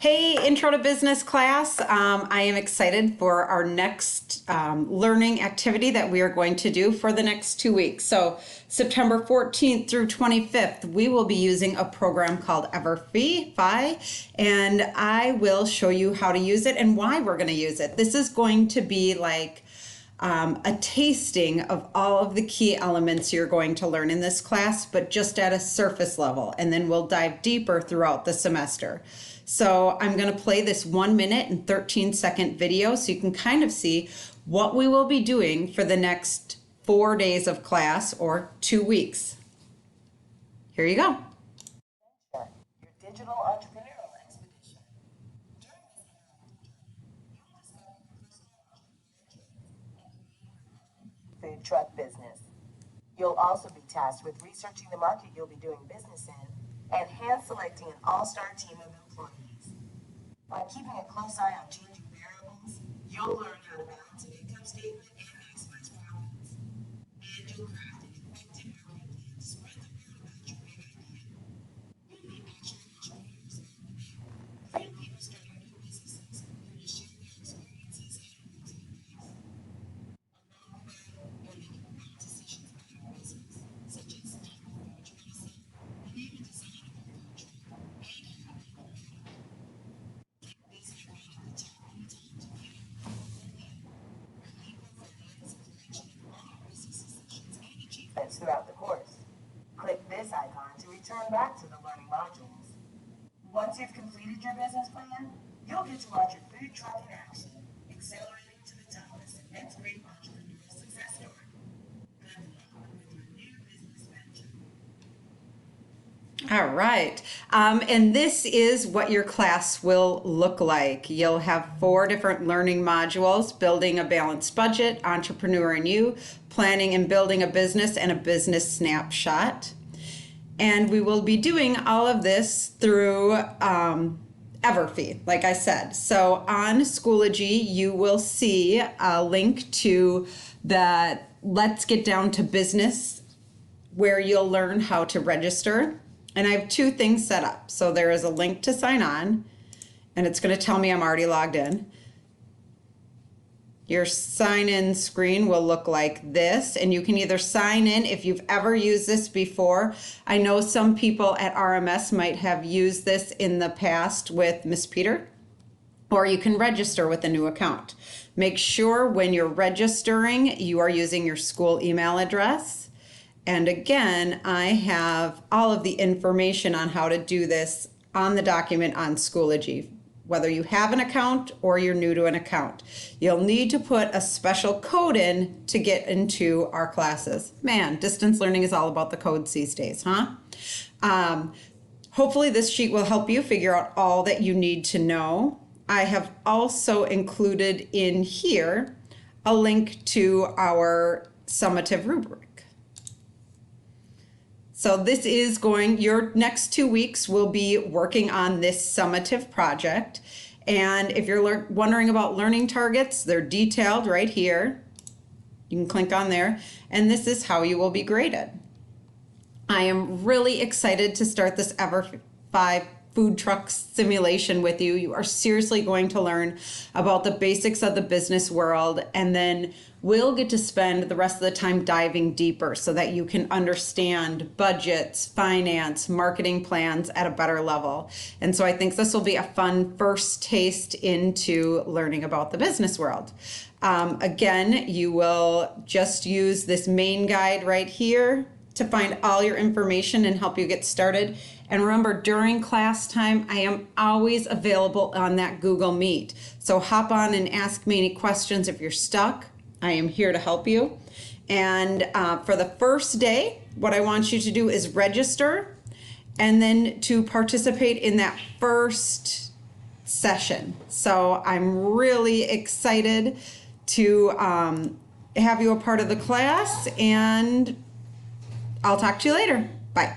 Hey, Intro to Business class. I am excited for our next learning activity that we are going to do for the next 2 weeks. So September 14th through 25th, we will be using a program called EverFi, and I will show you how to use it and why we're going to use it. This is going to be like a tasting of all of the key elements you're going to learn in this class, but just at a surface level, and then we'll dive deeper throughout the semester. So I'm going to play this 1 minute and 13-second video so you can kind of see what we will be doing for the next 4 days of class or 2 weeks. Here you go. Your digital entrepreneurial expedition. During this you will discover food truck business. You'll also be tasked with researching the market you'll be doing business in and hand selecting an all-star team of employees. By keeping a close eye on changing variables, you'll learn how to balance an income statement and maximize profits. And you'll craft an effective marketing plan to spread the word about your big idea. You'll meet actual entrepreneurs along the way, real people starting new businesses who will share their experiences and routine lives. Along the way, you'll make important decisions about your business, such as the type of food you're going to sell, the name and design of your food truck, and how you'll make it marketable. These are right at the top of the time to view your portfolio, review portfolios and collection of all your business decisions and achievements throughout the course. Click this icon to return back to the learning modules. Once you've completed your business plan, you'll get to watch your food truck in action, accelerating to the top as the next great entrepreneurial success story. Good luck with your new business venture. All right. And this is what your class will look like. You'll have 4 different learning modules: building a balanced budget, entrepreneur and you, planning and building a business, and a business snapshot. And we will be doing all of this through EverFi, like I said. So on Schoology, you will see a link to the Let's Get Down to Business, where you'll learn how to register. And I have 2 things set up. So there is a link to sign on, and it's going to tell me I'm already logged in. Your sign-in screen will look like this, and you can either sign in if you've ever used this before. I know some people at RMS might have used this in the past with Miss Peter, or you can register with a new account. Make sure when you're registering, you are using your school email address. And again, I have all of the information on how to do this on the document on Schoology, whether you have an account or you're new to an account. You'll need to put a special code in to get into our classes. Man, distance learning is all about the codes these days, huh? Hopefully this sheet will help you figure out all that you need to know. I have also included in here a link to our summative rubric. So this is your next 2 weeks will be working on this summative project. And if you're wondering about learning targets, they're detailed right here. You can click on there, and this is how you will be graded. I am really excited to start this EverFi food truck simulation with you. You are seriously going to learn about the basics of the business world, and then we'll get to spend the rest of the time diving deeper so that you can understand budgets, finance, marketing plans at a better level. And so I think this will be a fun first taste into learning about the business world. Again, you will just use this main guide right here to find all your information and help you get started. And remember, during class time, I am always available on that Google Meet. So hop on and ask me any questions if you're stuck. I am here to help you. And for the first day, what I want you to do is register and then to participate in that first session. So I'm really excited to have you a part of the class, and I'll talk to you later. Bye.